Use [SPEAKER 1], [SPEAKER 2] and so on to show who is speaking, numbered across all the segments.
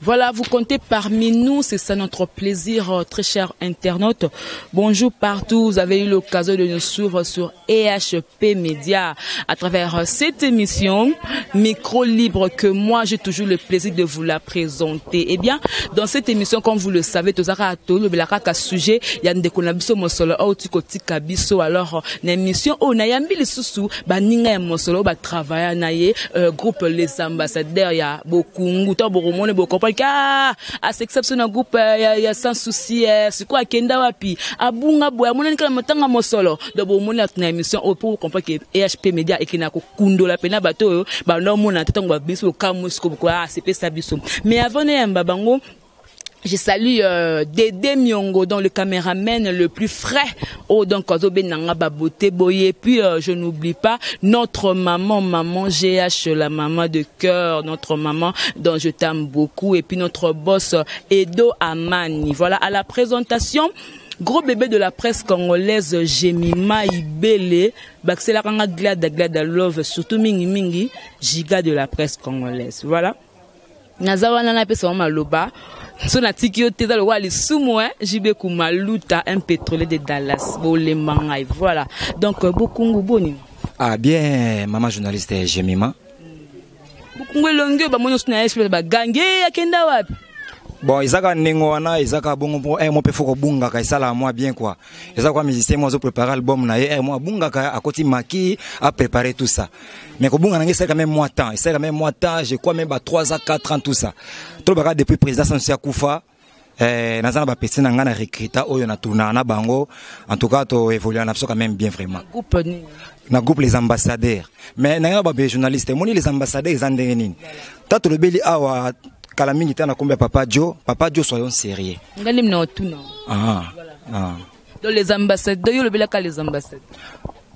[SPEAKER 1] Voilà, vous comptez parmi nous, c'est ça notre plaisir, très chers internautes. Bonjour partout, vous avez eu l'occasion de nous suivre sur EHP Média à travers cette émission, micro libre que moi j'ai toujours le plaisir de vous la présenter. Eh bien, dans cette émission, comme vous le savez, tout ça a le sujet, il y a des konabiso mosolo, alors l'émission on a yambi les sous, baninga mosolo, ba travailler naie groupe les ambassadeurs, il y a beaucoup de beaucoup à c'est exceptionnel groupe il y a sans souci c'est quoi kenda wapi abunga boya mona nikala matanga mosolo de bo mona na émission pour comprendre que EHP Média et kina ko kundola pena bato ba no mona tatango ba biso kamusko quoi c'est pesa biso mais avant ne yamba bango. Je salue Dédé Miongo, dans le caméraman le plus frais. Oh, donc, Benanga Baboté Boye. Puis, je n'oublie pas notre maman GH, la maman de cœur, notre maman dont je t'aime beaucoup. Et puis, notre boss Edo Amani. Voilà, à la présentation. Gros bébé de la presse congolaise, Jemima Ibele, Baxela Ranga Glada Love, surtout Mingi, giga de la presse congolaise. Voilà. Nazawana na pesa maloba. So na tikio teza le wali sumo jibe kumaluta un pétrolier de Dallas bolé mangai voilà donc bokungu boni
[SPEAKER 2] ah bien maman journaliste Jemima
[SPEAKER 1] bokungu longue ba mono sna espèce ba gangue akenda wapi
[SPEAKER 2] bon izaka nengo wana izaka bongo mo pe foko bunga ka sala moi bien quoi izaka kwa musicien moi zo préparer album na moi bunga ka akoti maki a préparer tout ça mais ko bunga nangé c'est quand même moi temps c'est quand même moi temps je crois même ba 3 à 4 ans tout ça tout baka depuis président Sansouci Akoufa nazana ba pesi na ngana recruta oyo na tourna na bango en tout cas to évoluer na quand même bien vraiment groupe les ambassadeurs mais na ba journaliste moni les ambassadeurs ils andenge nini tato le beli awa kala mingi tana kombe Papa Joe soyons sérieux
[SPEAKER 1] ngali mna otuna donc les ambassadeurs yo le bela ka les ambassadeurs.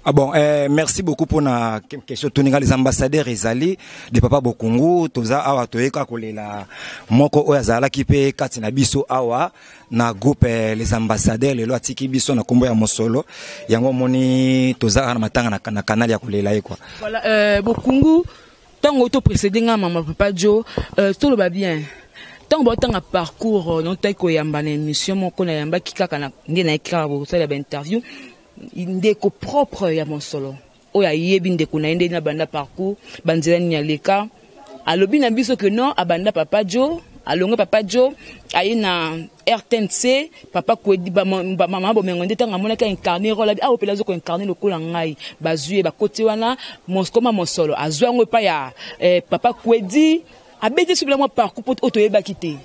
[SPEAKER 2] Ah bon, merci beaucoup pour la question. Tous les ambassadeurs Ezali, de Papa Bokungu, toza awa toeka kolela moko oyazala kipe katina biso awa na groupe les ambassadeurs le loatiki biso na kombo ya mosolo yango moni toza na matanga na canal ya kolela quoi.
[SPEAKER 1] Voilà Bokungu tant auto précédé nga maman Papa Joe tout le va bien. Tant que tu parcours non taiko yamba na émission moko na yamba kikaka na ndena ekra bo ça la interview indeko propre ya mosolo oya yebi ndeko na ende na banda parcours banzela nya leka alobi na biso que non abanda Papa Joe alonga Papa Joe ayi na RTNC papa kwedi ba mama bo mengo ndetanga mona ka incarner rôle a opela zo ko incarner lokola ngai bazuye ba koti wana moskoma mosolo azwango pa ya papa kwedi abeti sur le moi parcours pour otoyeba kité.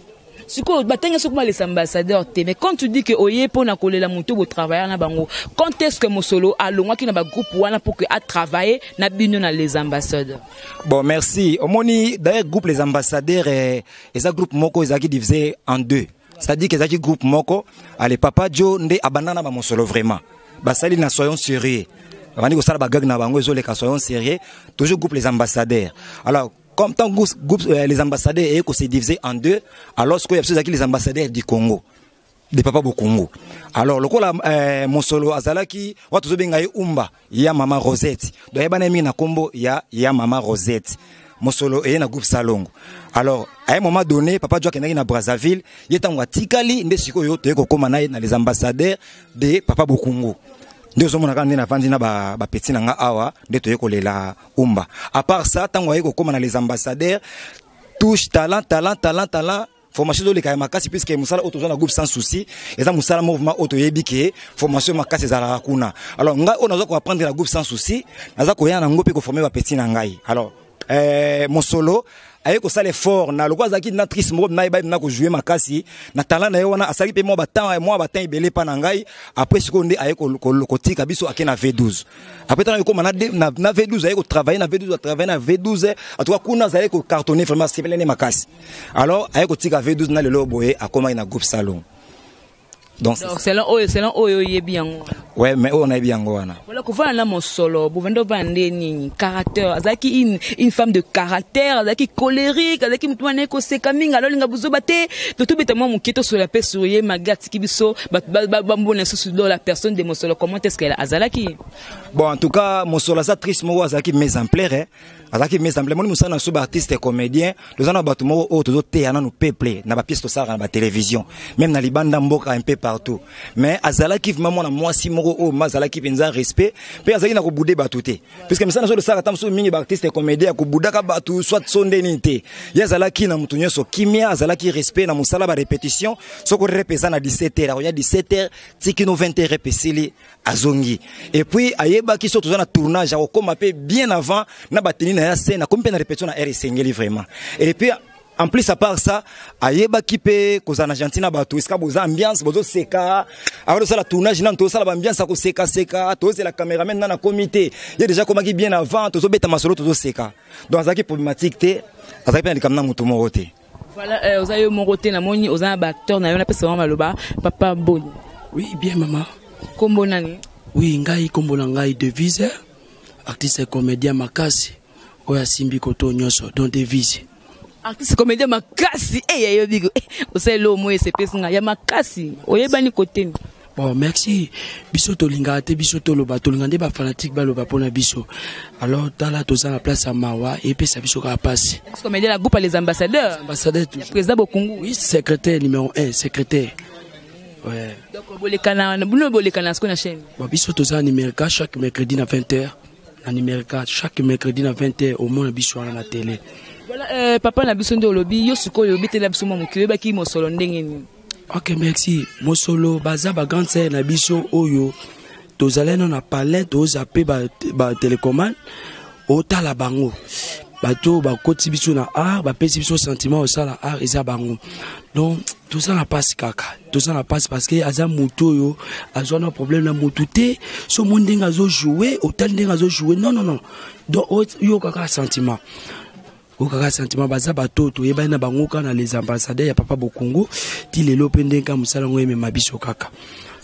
[SPEAKER 1] Siko batanga sokuma les ambassadeurs te mais quand tu dis que oye pona kolela muto bo travailler na bango quand est-ce que mosolo alongwa ki na ba groupe wana pour que a travailler na bino na les ambassadeurs.
[SPEAKER 2] Bon merci omoni d'ailleurs groupe les ambassadeurs et ça groupe moko ezaki divisé en deux c'est-à-dire que ezaki groupe moko ale Papa Joe nde abandana ba mosolo vraiment basali na soyons sérieux bandi ko sala ba gag na bango ezoleka soyons sérieux toujours groupe les ambassadeurs alors comme tant groupe les ambassadeurs et que c'est divisé en deux alors ce qu'il y a les ambassadeurs du Congo de Papa Bokungu alors le kola mosolo azalaki watu zobenga umba ya mama Rosette do yebana mi na kombo ya mama Rosette mosolo et na groupe Salongo alors à un moment donné Papa Joe kenaki na Brazzaville yetango atikali nde sikoyo to yeko koma na les ambassadeurs de Papa Bokungu. Deux hommes na vandi na ba petit na nga awa de to yekolela umba à part ça tango yeko comme les ambassadeurs touche talent formation de l'école makasi puisque musala auto na groupe sans souci et ça musala mouvement auto yebike formation makasi za la kuna alors nga on a ko apprendre la groupe sans souci naza ko yana ngope ko former ba petit na ngai alors mon solo ayeko sala fort na lokwa zaki na trice mo na iba na ko jouer makasi na talent na yo wana asali pe mo batan ibele pa na ngai après seconde ayeko kotika biso akena V12 après tant ko na V12 ayeko travailler na V12 en tout cas kuna za ayeko cartonner vraiment c'est plein makasi alors ayeko tika V12 na le loboye akoma na groupe Salon. Donc
[SPEAKER 1] c'est là oyo yebi yango.
[SPEAKER 2] Ouais mais on a bien wana.
[SPEAKER 1] Voilà ko voilà na mosolo bo vendo bande ni caractère azaki une femme de caractère azaki colérique azaki mutu wana ko sekaminga alors linga buzoba te to beta moi mukito sur la paix sourier magati kibiso ba mbona sur la personne de mosolo comment est-ce qu'elle azalaki.
[SPEAKER 2] Bon en tout cas mosolo ça triste mo azaki exemplaire azaki mais simplement nous sommes sous artiste et comédien nous avons battu mo autour te ana nous peuple na ba pièce to ça na ba télévision même na libanda mboka un peu partout mais azalaki vraiment na moi si moko o mazalaki penza respect pe azalaki na ko bouder batute parce que mesana so de ça tam so mingi ba artiste et comédien ko boudaka batu soit sonde nité ya azalaki na mutunyo so kimia azalaki respect na musala ba répétition so ko repesa na 17h ya 17h tiki no 20h repesili azongi et puis ayeba ki so na tournage au comme bien avant na batini na scène comme pe na répétition na RSengeli vraiment et puis en plus à part ça ayeba ki pe ko za na Argentina ba to iska boza ambiance bozo seka alors ça la tournage na to ça la ambiance ko seka to c'est la caméraman na comité il y a déjà comme qui bien avant to zo beta masolo to zo seka donc ça qui problématique te ça pe na kamna mutu mo rote
[SPEAKER 1] voilà ozayo mo rote na moni oza ba acteur na yo na pesa vraiment maloba papa Boni.
[SPEAKER 3] Oui bien maman.
[SPEAKER 1] Kombo nani?
[SPEAKER 3] Oui ngai kombo na ngai Devise artiste comédien makasi oya simbi koto nyoso don Devise
[SPEAKER 1] artiste comédien makasi yo bigo oselo mo ese pesinga ya makasi oyebani kote ni.
[SPEAKER 3] Bon merci biso to linga te biso to loba to linga nde ba fanatique ba loba pona biso alors tala to za na place à Mawa et puis ça biso ka passe
[SPEAKER 1] comédien la groupe les ambassadeurs
[SPEAKER 3] toujours
[SPEAKER 1] président Bokungu
[SPEAKER 3] oui secrétaire numéro 1 secrétaire. Ouais.
[SPEAKER 1] Donc bolekana ce qu'on a chaîne.
[SPEAKER 3] Bon biso to za numérique chaque mercredi na 20h na numérique chaque mercredi na 20h au moins biso na la télé.
[SPEAKER 1] Voilà papa na biso ndo lobi yo suko lobi te la biso mo mokile ba ki mo solo ndenge ni.
[SPEAKER 3] Ok merci mosolo baza ba grande sœur na biso oyo tozalena na palais tozape ba télécommande otala bango bato ba koti biso na art ba pesi biso sentiment osala art eza bango donc tout ça na passe kaka tout ça na passe parce que aza muto yo azwa na problème na mutu te so monde ngazo jouer otal ngazo jouer non donc yo kaka sentiment okaka sentiment baza batoto yeba na bango kana les ambassadeurs ya papa Bokungu ti lelo pendenga musala ngwe mabiso kaka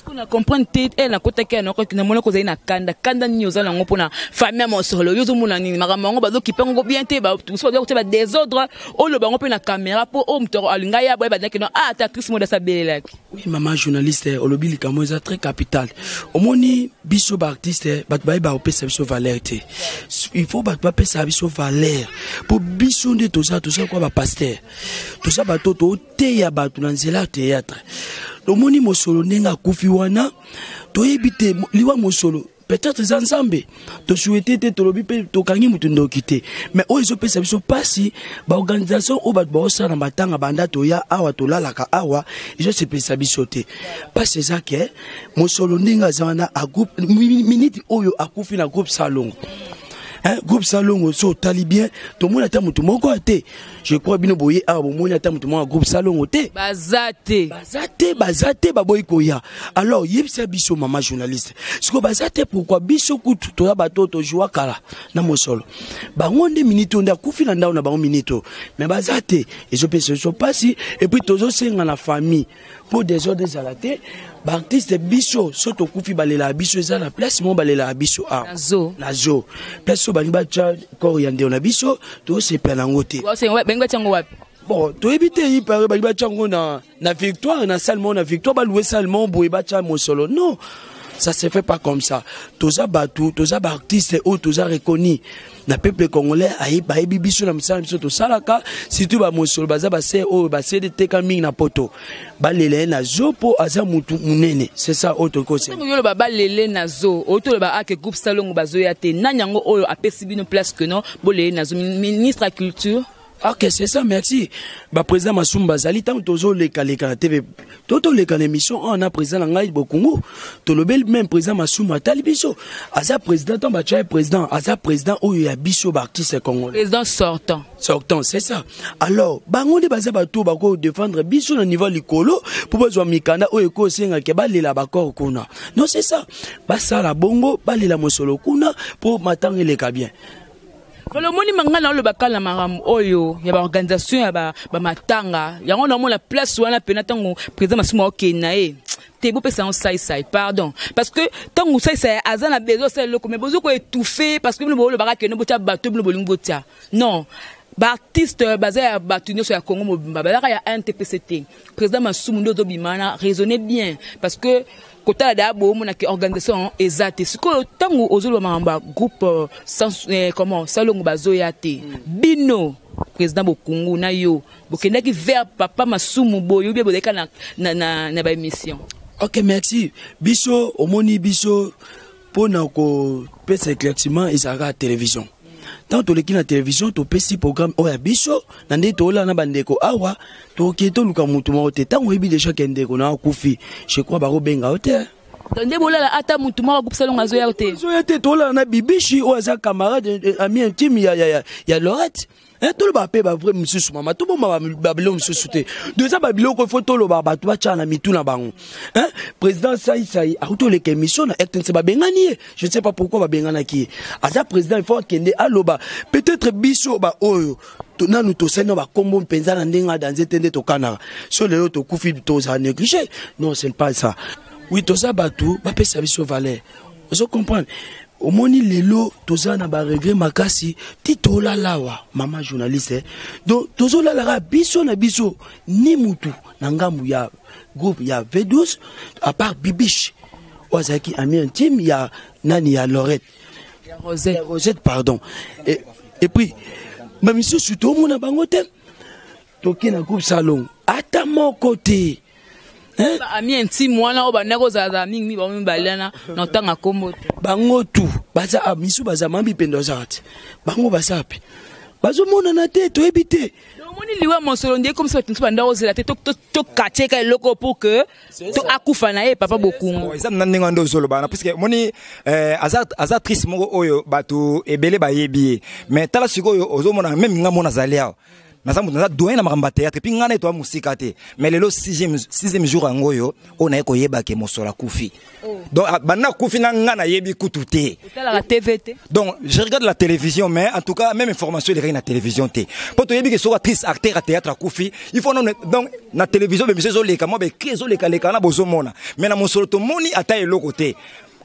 [SPEAKER 1] on a comprendre tête na kota ke na ko na mona ko zaina kanda ni ozala ngo pona famille mo solo yo zo mona ni maramango bazo kipengo bien te ba tout so ba désordre o lo bango pe na caméra po o mtoro alinga ya ba na kino ta actrice mo de sa belelaki.
[SPEAKER 3] Oui maman journaliste olobili kamo eza très capital omoni biso ba artiste bat ba opesa biso valeur te il faut bat ba pesa biso valeur pour biso nde toza quoi ba pasteur toza batoto te ya batu na nzela théâtre omoni mosolo nenga kufi wana toyebite liwa mosolo peut-être ensemble to souhaiter te tolobi pe to kangi mutu ndokite mais o iso pesa biso pasi ba organisation o bat ba osana batanga banda to ya awa to lalaka awa iso se pesa biso te parce ça que mosolo nenga zana a groupe minute oyo akufi na groupe salon groupe salon so tali bien to mona ta mutu moko ate je crois bino boye a bo mona ta mutu moko groupe salon te bazate baboy koya alors yebisa biso mama journaliste siko bazate pourquoi biso kutu to ya batoto joa kala na mosolo bango nde minute nda kufi na ndao na bango minute mais bazate ezo pese so pasi et puis tozo senga na famille pour des ordres zalate ba artiste biso soto kufi balela biso eza na place mo balela biso nazo place so bani ba cha ko yande na biso to se pena ngote
[SPEAKER 1] benga chango wapi
[SPEAKER 3] bon to éviter yi pare ba chango na victoire na salmon na victoire ba louer salmon boye ba cha mo solo non ça se fait pas comme ça toza batu toza ba artiste ou toza reconnu na peuple congolais ayi ba biso na msala biso to salaka surtout ba mosolo baza ba se o ba se de teka mingi na poto ba lele na zo po aza mutu munene c'est ça autre cause
[SPEAKER 1] yo ba lele na zo auto ba ak groupe salon bazo ya te nanyango oyo apesi bino place que non bo lele na zo ministre de la culture.
[SPEAKER 3] Ok, c'est ça, merci. Bah, président Massoumba Zali, tant tozo le la TV, toto le l'émission, on a président Langaï Bokungu, to le bel même président Massoumba Talibiso, asa président, ton bachai président, asa président, où il y a biso artiste congolais.
[SPEAKER 1] Président sortant.
[SPEAKER 3] Sortant, c'est ça. Alors, bango de baza bato, bako défendre biso au niveau likolo, pour besoin mikanda, ou eko senga ke bali la bakor kuna. Non, c'est ça. Basa la bongo, bali la mosolo kuna, pour m'attendre les cabien.
[SPEAKER 1] Le moni mangana le bakala maram oyo ya ba organisation ya ba matanga yango na mo la place wana pena tango président Masuma Okenae te bo pesa on sai pardon parce que tango sai azana bezo c'est le comme bezo ko étouffer parce que le bo le baraka no botia bato le bolingo botia non ba artiste basé à batunyo sur ya Congo ba ya NTPCT président Masuma ndo bimana raisonner bien parce que kota da bo mona ke organisation ezate siko tango ozolo mamba groupe sans comment salongo bazoya te bino président Bokungu na yo bokendaki vers papa masumu boyo be boleka na ba émission.
[SPEAKER 3] OK, merci. Biso omoni biso pona ko pesa éclaircissement ezaka télévision. Tant to leki na télévision to pesi programme oya biso na nde to la na bandeko awa to keto luka mutu mo te tango yebi déjà kendeko na kufi je crois ba robenga hotel.
[SPEAKER 1] Ndé bolala ata mutu mo groupe salon azoya hotel.
[SPEAKER 3] Azoya te to la na bibishi oza camarade ami intime ya Lorette. Tout le bapé va vrai monsieur Soumama tout bon babilo monsieur souté de ça babilo ko photo lo baba to cha na mitu na bango président Saï a auto les émission na RTNC babengani je ne sais pas pourquoi babengana ki aza président il faut kende aloba peut-être biso ba oyo to nanu to seno ba kombo mpenza na ndenga dans etende to kana so le to kufi to za négligé non c'est pas ça oui to ça batu ba pesa biso valeur vous comprenez. Omoni lelo toza na ba regret makasi titola lawa mama journaliste donc tozola la biso na biso ni mutu na ngambu ya groupe ya V12 à part Bibiche ozaki ami intime ya nani ya Lorette
[SPEAKER 1] ya Rosette
[SPEAKER 3] pardon et puis même si surtout mona bango te toki na groupe salon ata mon côté
[SPEAKER 1] ami intime wana obanda ko zaza mingi ba mbalana na tanga kombo
[SPEAKER 3] bango tu baza misu baza mambi pendo zate bango basapi bazo mona na te to ebité
[SPEAKER 1] moni liwa mosolo ndie comme ça tu banda ozela te to kateka loko pour que to akufa na papa Bokungu
[SPEAKER 2] eza nandenga ndo zolo bana parce que moni azat triste moko oyo batu ebele ba yebi mais tala sikoyo ozomona même nga mona zalia naza doyen na makamba théâtre puis ngana to musika te mais lelo 6e jour angoyo ona eko yeba ke mosola kufi donc bana kufi na ngana yebi kututé
[SPEAKER 1] la TVT
[SPEAKER 2] donc je regarde la télévision mais en tout cas même information les na télévision te pour to yebi ke so actrice acteur à théâtre kufi il faut non donc na télévision be monsieur les kamo be kezo les kala na bozomona mais na mosolo to moni ata eloko te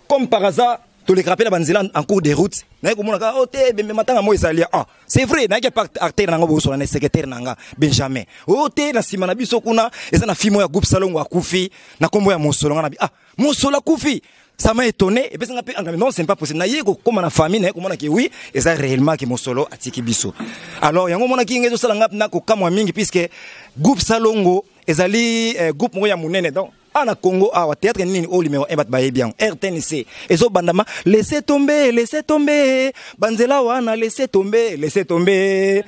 [SPEAKER 2] comme par hasard tous les rappels banzela en cours de route na ko mona ka ote be matanga mo esalia c'est vrai na ke acteur nanga bo so na secrétaire nanga Benjamin ote na sima na biso kuna eza na fimo ya groupe salon wa kufi na kombo ya mosolo ngana mosolo kufi ça m'a étonné et puis non c'est pas possible na yeko comme na famille na ko mona ki oui eza réellement que mosolo atiki biso alors yango mona ki ngezo sala ngap na ko kamwa mingi puisque groupe salongo ezali groupe mo ya munene donc ana Congo awa théâtre nini au numéro 1 bat baye bien RTNC ezo bandama laissez tomber banzela wana laissez tomber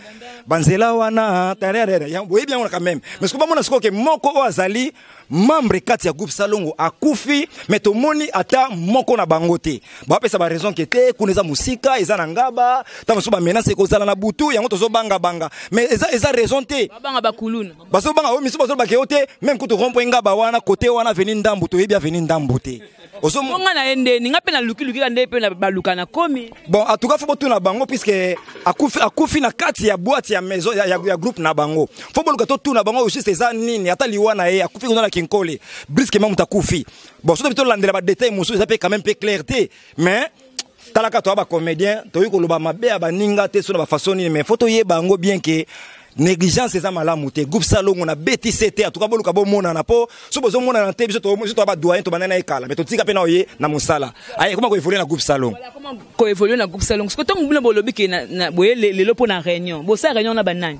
[SPEAKER 2] banzela wana tarere ya boye bien on quand même mais ce que pas mona siko ke moko o azali membre kati ya groupe salongo akufi mais to moni ata moko na bangote ba pesa ba raison que te kuneza musika eza na ngaba ta moso ba menace ko zala na butu yango tozo banga mais eza raison te
[SPEAKER 1] banga bakuluna
[SPEAKER 2] baso banga o miso baso ba keote même ko to rompo ngaba wana côté wana veni ndambu to yebia veni ndambu te
[SPEAKER 1] ozomonga na ende ninga pe na luki ka nde pe na baluka na komi
[SPEAKER 2] bon en tout cas faut botu na bango puisque akufi na kati ya boîte ya maison ya groupe na bango faut boluka to tu na bango juste eza nini ata liwana akufi ko na kinkole brusquement mutakufi bon so to landela ba détail musu ça peut quand même peu clarté mais talaka to ba comédien to yiko loba mabe ya baninga te so na ba façon ni mais faut to yeba ngo bien que négligence eza malamu te groupe salongo na BTCT atuka boluka bo mona na po so bozo mona na te biso to ba doyen to banana ekala mais to tika pe na oye na musala aye comment ko évoluer na groupe salongo
[SPEAKER 1] comment ko évoluer na groupe salongo parce que tant mbula bolobi ke na boye lelo po na réunion bo sa réunion na banani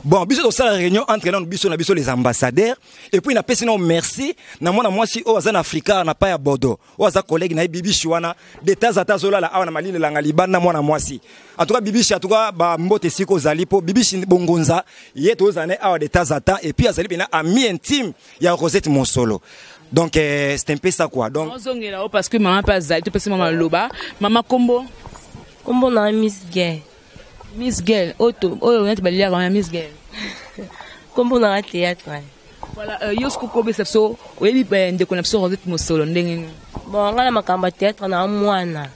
[SPEAKER 2] bon biso to sala réunion entre nous biso na biso les ambassadeurs et puis na pesi no merci na mwana mwasi o azana Afrika na pa ya Bordeaux o aza collègue na Bibishi wana de temps à temps zola la awa na malile la ngalibana mwana mwasi en tout cas Bibishi en tout cas ba mbote siko zali po Bibishi bongonza yeto zane awa de temps à temps et puis azali bina ami intime ya Rosette Monsolo. Donc c'est un peu ça quoi. Donc
[SPEAKER 1] parce que maman pas zali, tu peux maman loba, maman combo
[SPEAKER 4] na Miss Girl, auto, on est balia quand Miss Girl.
[SPEAKER 1] Combo na théâtre. Voilà, yosko kobe sepso, oyebi ba ndeko na biso Rosette Monsolo ndenge.
[SPEAKER 4] Bon, ngala makamba théâtre na mwana.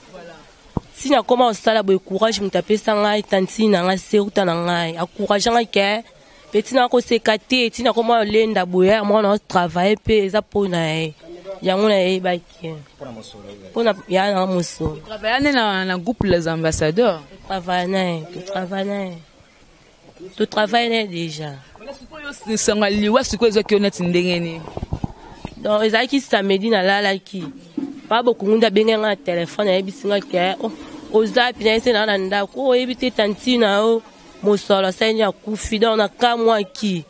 [SPEAKER 4] Si na koma osala boy courage mutapesa ngai tanti na nga seruta na ngai, encourage ngai ke petit na ko sekate, ti na koma lenda boya, moi na travailler pe eza pona e. Yango na e ba ki. Pona ya na Monsolo.
[SPEAKER 1] Travailler na groupe les ambassadeurs.
[SPEAKER 4] Tu travailles déjà. Donc ezaki samedi na lalaki. Pas beaucoup ngunda benga téléphone ya bisinga ke oza pina se na ndako oyebite tantina o mosolo senya kufi donc na kamwa ki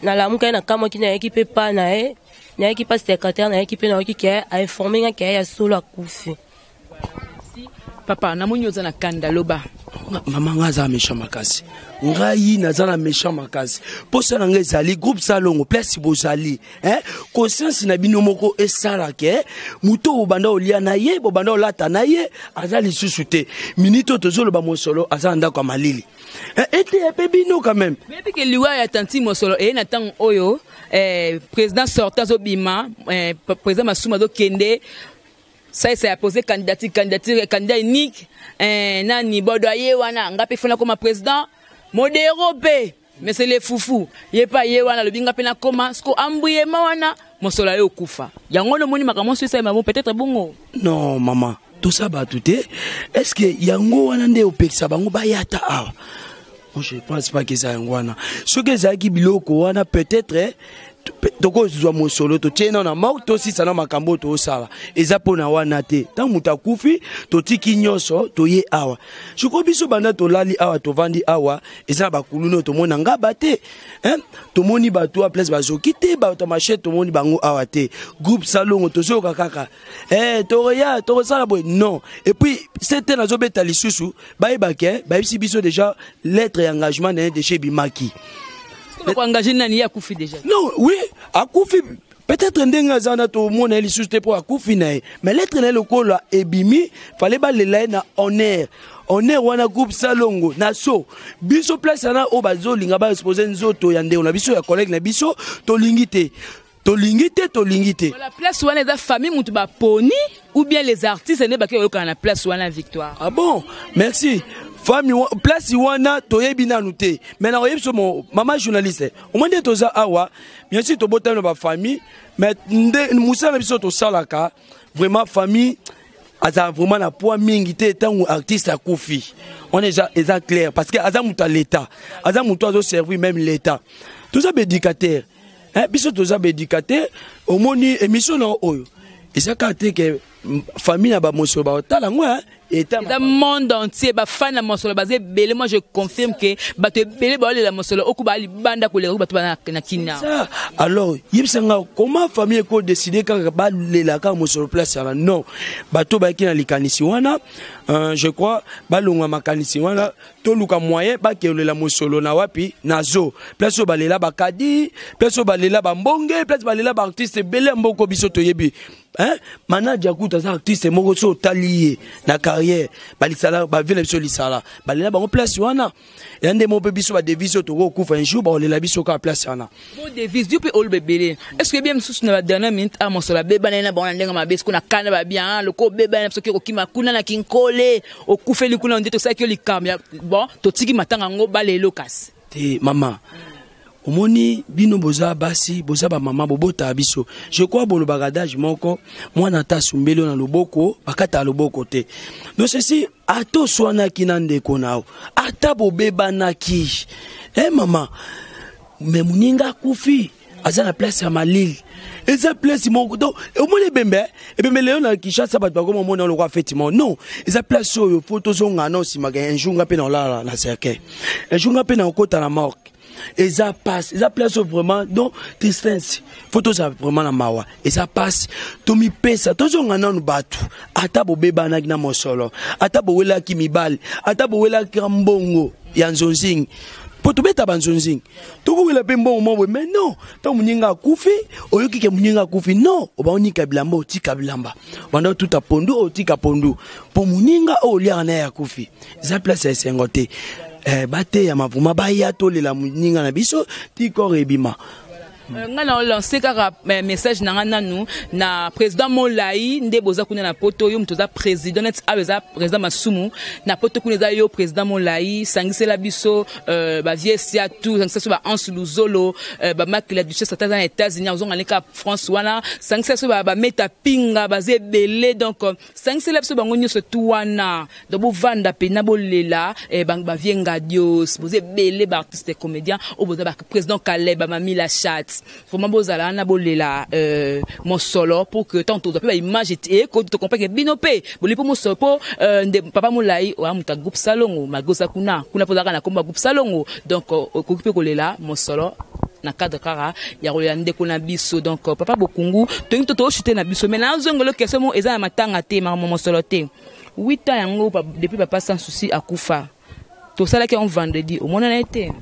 [SPEAKER 4] na lamuka na kamwa ki na équipe pa na na équipe secrétaire na équipe na ki ke a informer nga ke ya solo akufi.
[SPEAKER 1] Papa na munyoza na kanda loba
[SPEAKER 3] mama ngaza méchant makasi ngai nazana méchant makasi posa na ngai zali groupe salongo place bozali conscience na bino moko esala ke muto obanda olia na ye bobanda olata na ye azali susute minito tozolo ba mosolo azanda kwa malili ete pe bino quand même
[SPEAKER 1] mais puis que liwa ya tanti mosolo na tang oyo président sortant zobima président Masuma do kende. Ça a posé candidat unique. Nani Bodoye wana ngapi fona comme président modéro be mais c'est les foufou yepa ye wana le binga pena koma sko ambuye wana mosolo yo kufa yango le moni makamo ça mamo peut-être bongo
[SPEAKER 3] non maman tout ça ba tout est-ce que yango wana nde opekisa bango ba yata awa moi je pense pas que ça yango wana ce que ça ki biloko wana peut-être toko zwa mosolo to tiena na mort to si sana makambo to sala eza pona wana te tant muta kufi to tiki nyoso to ye awa chuko biso banda to lali awa to vandi awa eza ba kuluno to mona ngaba te to moni ba to a place ba zokite ba to machete to moni bango awa te groupe salongo to zoka kaka to reya to sala boy non et puis c'était na zo beta lisusu ba ebake ba biso déjà lettre d'engagement de chez Bimaki.
[SPEAKER 1] Engagé nani ya kufi déjà.
[SPEAKER 3] Non, oui, à kufi peut-être ndenga zana to mona li juste pour akufi na mais lettre na lokolo ebimi fallait ba lela na honneur wana groupe salongo na so biso place na o bazo linga ba exposer nzoto ya ndeo na biso ya collègue na biso to lingite.
[SPEAKER 1] La place wana za famille mutu ba poni ou bien les artistes ne ba ke yoka na place wana victoire.
[SPEAKER 3] Ah bon, merci. Famille place wana toyebi nanu te mais na oyebi so mon maman journaliste au moins toza awa bien sûr to botano ba famille mais nde musa na biso to salaka vraiment famille aza vraiment na poids mingi te tant artiste a kufi on est déjà clair parce que aza muta l'état aza muto azo servir même l'état tout ça éducateur biso toza éducateur au moni émission na oyo ezaka te que famille na ba mosolo ba tala ngwa
[SPEAKER 1] le monde entier ba fan na mosolo basé belé moi je confirme que ba te belé ba la mosolo okuba li banda ko le ba to na kina
[SPEAKER 3] alors yibsanga comment famille ko décider quand ba lela ka mosolo place ya non ba to ba kina likanisi wana je crois ba longwa makanisi wana to luka moyen ba ke le la mosolo na wapi nazo place ba lela ba kadi place ba lela ba mbonge place ba lela ba artiste belé mboko biso to yebi manager kuta za artiste moko so talié na carrière balisala ba vile biso lisala balela bango place wana yande mo pe biso ba devise to ko kufa un jour ba lela biso ka place wana
[SPEAKER 1] bon devise du pe ol bebele est-ce que bien sous na dernière minute a mo sola beba na ba ndenga mabesko kuna kana ba bien le ko beba na soki ko kima kuna na kinkole o kufeli kuna ndito sa ki likamya bon to tiki matanga ngo balelo kasi
[SPEAKER 3] te mama omoni bino boza basi boza ba mama bobota biso je crois bolo bagadage moko mwana ta sumbelo na loboko bakata loboko te donc ceci ato swana kinande konao ata bobeba naki mama me muninga kufi aza na place ya malili eza place moko donc omoni bembe leo na Kinshasa ba ko mona lo kwa effectivement non eza place oyo photo zonga na osimaga un jour ngape na la na cercueil un jour ngape na kota na mort et ça passe ça place vraiment donc tristesse photo ça vraiment na mawa et ça passe to mi pesa to zonga na batu ata bobeba na mosolo ata bowela ki mibali ata bowela kambongo ya nzonzing poto beta banzonzing to bowela pe mbongo mais non to muninga kufi oyoki ke muninga kufi non obaonika bilamba otika bilamba banda tout a pondu otika pondu po muninga o lia na ya kufi ça place c'est sengote bate ya mavuma ba ya to lela muninga na biso tiko rebima
[SPEAKER 1] ngana on lancé kaka message na ngana nous na président Molai nde boza kuna na poto yo mtoza président net abeza président Masumu na poto kuna za yo président Molai sangisela biso ba viesia tout sangisela ba Ans Luzolo ba marque la duchesse aux États-Unis ozonga leka France wana sangisela ba meta pinga ba zebele donc sangisela biso bango nyoso tout wana do bo vanda pe na bolela ba vienga dios boze bele ba artiste comédien o boza ba président Caleb ba Mami la chat place vraiment bozala na bolela mon solo pour que tant to ba image et que tu comprends que binopé boli pour mon sopo papa molai o amuta groupe salongo magosa kuna pozaka na komba groupe salongo donc occupé kolela mon solo na cadre kara ya roya ndeko na biso donc papa bokungu to chuter na biso mais na zongolo question mo eza na matanga te mon solo te 8 ans yango depuis papa sans souci akufa tout ça là qui on vendredi au monde en a été.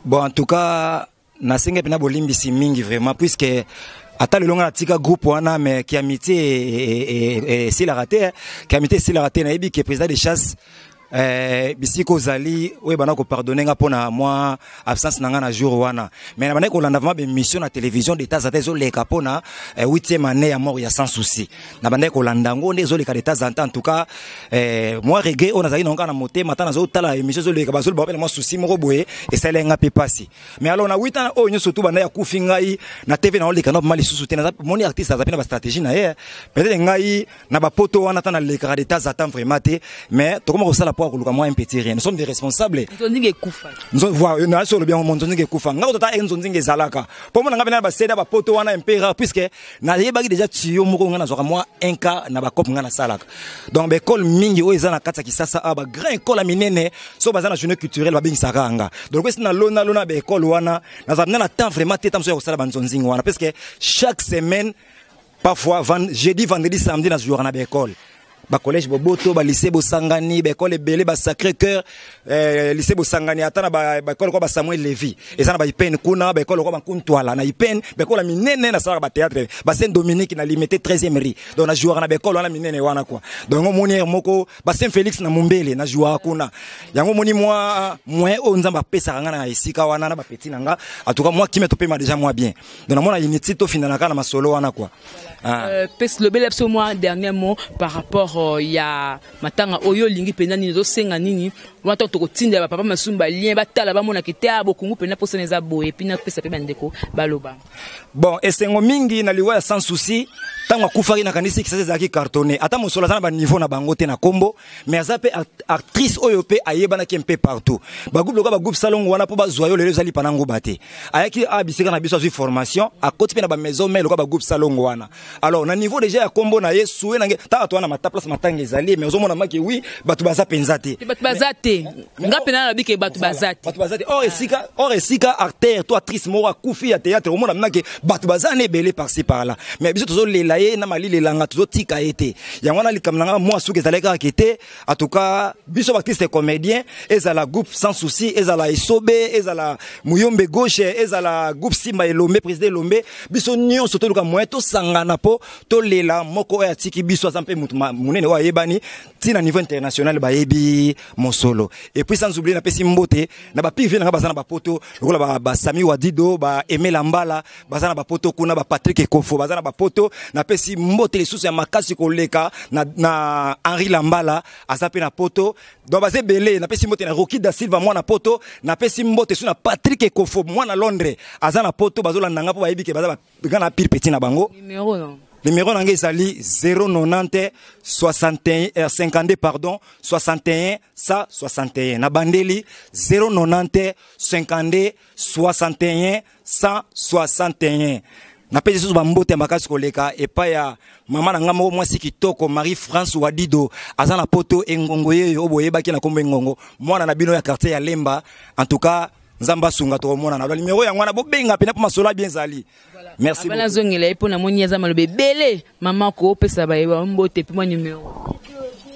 [SPEAKER 2] Bon, en tout cas, nasenga pena bolimbisi mingi vraiment puisque ata le longa tika groupe wana mais qui amitié et si la raté na ebi qui est président de chasse bisiko zali we bana ko pardonner nga pona moi absence nanga na jour wana mais na bana ko landa vraiment mission na télévision d'état za tezo leka pona 8e année ya mort ya sans souci na bana ko landa ngo ndezo leka d'état za en tout cas moi reggae on azali nanga na motema tana zo tala émission zo leka bazol ba moi souci moko boye et ça lenga pe passer mais alors na 8 ans o nyo surtout bana ya kufi ngai na TV na leka no mali susu tena moni artiste za pena ba stratégie na ye peut-être ngai na ba poto wana tana leka d'état za temps vraiment te mais to comment ça pour moi un petit rien nous sommes des responsables nous voilà na sur le bien mon nzonzinge kufa ngako tota nzonzinge zalaka pour moi ngabena ba seda ba poto wana impera puisque na yebaki déjà tuyau moko ngana zoka moi un cas na ba cop ngana salaka donc be école mingi o ezana katsa kisasa aba grand école minene so bazana journée culturelle ba bingi saranga donc c'est na lona be école wana na zamna na temps vraiment tetam so ya kosala ba nzonzinge wana parce que chaque semaine parfois jeudi vendredi samedi na jour na be école ba collège boboto ba lycée bosangani ba école belé ba Sacré-Cœur lycée bosangani atana ba école ko ba Samuel Lévy ezana ba Ipen kuna ba école ko ba Kuntwala na Ipen ba école minene na sala ba théâtre ba Saint Dominique na limité 13e rue donc na joueur na ba école wana minene wana quoi donc moni moko ba Saint Félix na Mumbele na joueur kuna yango moni moi o nzamba pesa ngana na esika wana na ba petit nanga en tout cas moi qui me topé ma déjà moi bien donc mona unité to finana kana masolo wana quoi
[SPEAKER 1] pes le bel absolument moi dernier mot par rapport ya matanga oyo lingi penda ni zo senga nini wata to kotinda ba papa masumba lien batala ba mona kete abo kungu penda posa neza boye pina pesa pe bandeko baloba
[SPEAKER 2] bon esengo mingi na liwa sans souci tango kufari na kanisi kisasa zaki cartonné ata mosola sana ba niveau na bango te na kombo mais azape actrice oyo pe ayeba na kempe partout ba groupe salon wana po ba zoyo lelo zali panango bate ayaki abisika na biso formation a côté pe na ba maison mais loka ba groupe salon wana alors na niveau déjà ya kombo na yesu na ta to na mata place matanga ezali mais ozomona maki oui batu baza penzate
[SPEAKER 1] batu bazate ngapena na bike batu bazate
[SPEAKER 2] or esika acteur to actrice moko akufi ya théâtre omona maki batu bazane belé par-ci par-là mais biso tozo lela na malili langa tozo tika ete yango na likamnanga moi souke zaleka kete en tout cas biso artiste comédien ezala groupe sans souci ezala isobe ezala muyombe gauche ezala groupe simba elombe président elombe biso nyon soto luka moyen to sangana po to lela moko ya tiki biso zampe mutu munene wa yebani tina niveau international ba yebi mosolo et puis sans oublier na pesi mbote na ba pivi na bazana ba poto lokola ba Sami Wadido ba Emela Mbala bazana ba poto kuna ba Patrick Ekofo bazana ba poto na pesi mbote les sous ya makasi koleka na Henri Lambala azape na poto donc bazé belé na pesi mbote na Rocky da Silva mwana poto na pesi mbote sous na Patrick Ekofo mwana Londres azana poto bazola nanga po ba yebi ke bazaba kana pire petit na bango
[SPEAKER 1] numéro non
[SPEAKER 2] numéro nanga ezali 090 61 52 pardon 61 161 na bandeli 090 52 61 161 na pesi sous bambote makasi koleka epa ya mama na ngamo mwasi kitoko Marie France Wadido azana poto engongo yeyo oboyebaki na kombo engongo mwana na bino ya quartier ya Lemba en tout cas nzamba sunga to mona na numéro ya ngwana bobenga pena pa masola bien zali merci
[SPEAKER 1] bana zongela ipo na moni ya malobe bele mama ko pesa ba yeba mbote pe mo numéro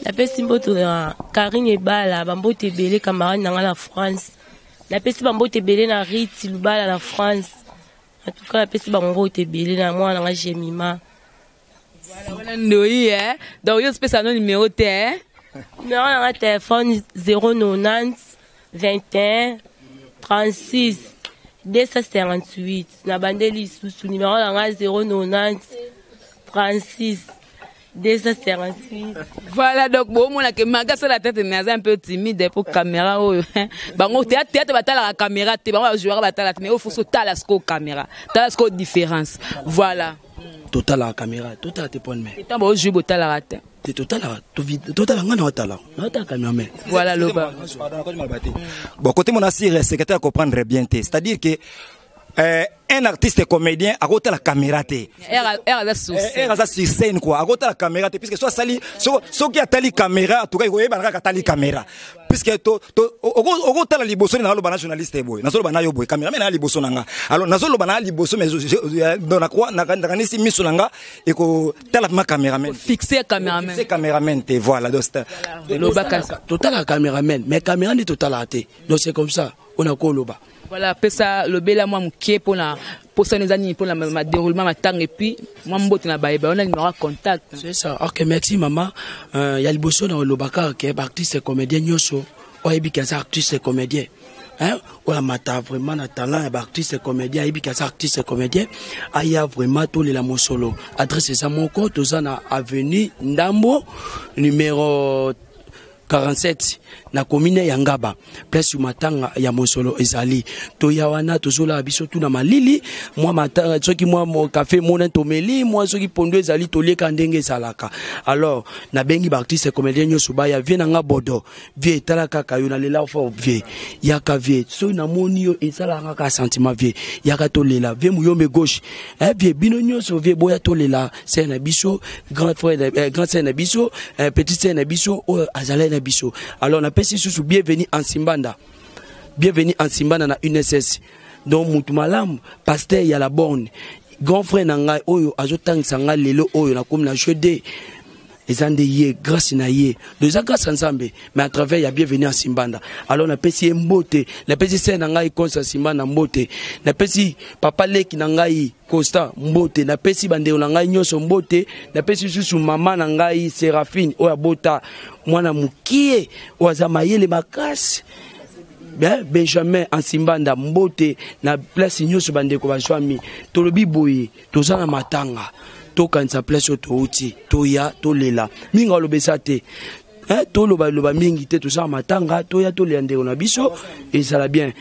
[SPEAKER 4] la pesi mboto ya Karine Bala bambote bele camarade na la France la pesi bambote bele na Ritz Lubala na France en tout cas la pesi bambote bele na moi na Jemima
[SPEAKER 1] voilà ndoi donc yo pesa no numéro te
[SPEAKER 4] numéro na téléphone 090 21 36 258 na bandeli sous numéro là 090 36 258
[SPEAKER 1] voilà donc bon mon que magasa la tête mais un peu timide pour caméra bango théâtre batala la caméra te bango joueur batala mais il faut so talasco caméra talasco différence voilà
[SPEAKER 3] total la caméra total te ponne mais
[SPEAKER 1] tant bon jouer botala rate
[SPEAKER 3] te total ngana watala nata caméra mais
[SPEAKER 2] voilà le bas bon côté mon assir secrétaire comprendre bien c'est-à-dire que un artiste comédien à côté la caméra té sur scène quoi à côté la caméra té puisque soit sali so qui a tali caméra en tout cas il va tali caméra puisque to au côté la liboso na lo bana journaliste boy na so bana yo boy caméra mais na liboso nanga alors na so lo bana liboso mais dans la quoi na kanisi miso nanga et ko tala ma caméraman
[SPEAKER 1] fixer
[SPEAKER 2] caméraman té voilà donc
[SPEAKER 3] total la caméraman mais caméra ni total até donc c'est comme ça on a koloba.
[SPEAKER 1] Voilà, pesa le bela moi mouké pour ça les années pour ma déroulement ma tang et puis moi m'bote na baïba on a numéro contact.
[SPEAKER 3] C'est ça. OK, merci maman. Y a le bosso dans le Lobaka qui est artiste comédien nyoso. O ebi ka artiste comédien. Hein? O la mata vraiment na talent artiste comédien ebi ka artiste comédien. Aya vraiment tous les la mosolo. Adresse ça mon compte aux na avenue Ndambo numéro 47 na commune ya Ngaba place matanga ya Mosolo ezali to ya wana tozola biso tu na malili moi matanga soki moi mon café mon tomeli moi soki pondo ezali to leka ndenge salaka alors na bengi artiste comédien nyoso ba ya vie na nga bodo vie tala kaka yo na lela fo vie ya ka vie so na moni yo ezala nga ka sentiment vie ya ka to lela vie mu yombe gauche vie bino nyoso vie boya to lela c'est na biso grand frère grand c'est na biso petit c'est na biso o azala na biso alors na pesi sous bienvenue en Simbanda na UNSS donc mutu malamu pasteur ya la borne grand frère na ngai oyo azotangisa ngai lelo oyo na comme na jeudi ezande ye grâce na ye deux grâce ensemble mais à travers ya bienvenue en Simbanda alors na pesi mbote na pesi c'est na ngai konsa Simbanda mbote na pesi papa leki na ngai Costa mbote na pesi bande na ngai nyoso mbote na pesi susu mama na ngai Séraphine oya bota mwana mukie oza mayele makasi bien Benjamin en Simbanda mbote na place nyoso bande ko bashwami tolobi boye tozana matanga to kanisa place to uti to ya to lela minga lobesa te to loba mingi te to sa matanga to ya to lende na biso et ça la bien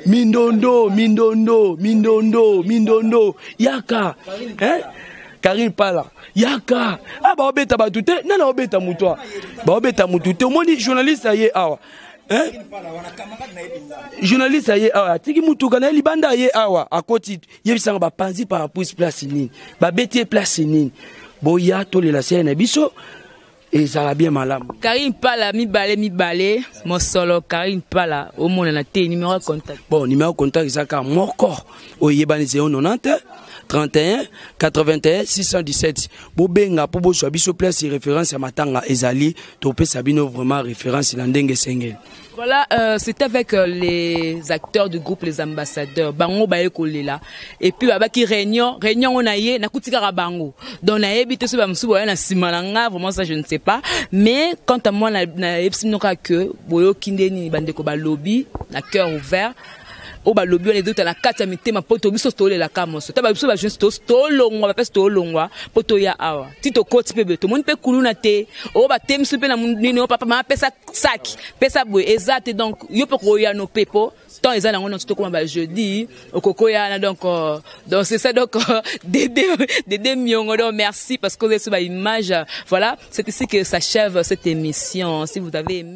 [SPEAKER 3] mindondo yaka Karine pala yaka ba obeta batute nana obeta mutwa ba obeta mutute omoni journaliste aye awa journaliste aye awa tiki mutuka na libanda aye awa akoti yebisanga ba panzi par place nini ba beti place nini boya to lela na biso et ça va bien malamu.
[SPEAKER 1] Karine pala mi balé mon solo Karine pala au monde na té numéro de contact.
[SPEAKER 3] Bon numéro de contact ça moko oyebani 090 31 81 617 bobenga po bo so biso place référence à matanga ezali to pe sabino vraiment référence na ndenge sengel.
[SPEAKER 1] Voilà, c'était avec les acteurs du groupe Les Ambassadeurs. Bango baye kolela. Et puis babaki réunion on a yé na kutika bango. Donc na yebite so ba msubo na simalanga vraiment ça je ne sais pas. Mais quant à moi na yebsinoka que boyo kindeni bandeko ba lobby na cœur ouvert. O ba lobby les autres la kata mitema poto biso tole la kamoso ta ba biso ba juste to longwa ba pese to longwa poto ya awa tito koti pe beto mon pe kuluna te o ba temsu pe na nini o papa ma pesa saki pesa boy exact donc yo pe ko ya no pepo tant ezala ngona to comme ba jeudi o koko ya donc c'est ça donc Dédé Miongo donc merci parce que vous avez sur ba image voilà c'est ici que s'achève cette émission si vous avez aimé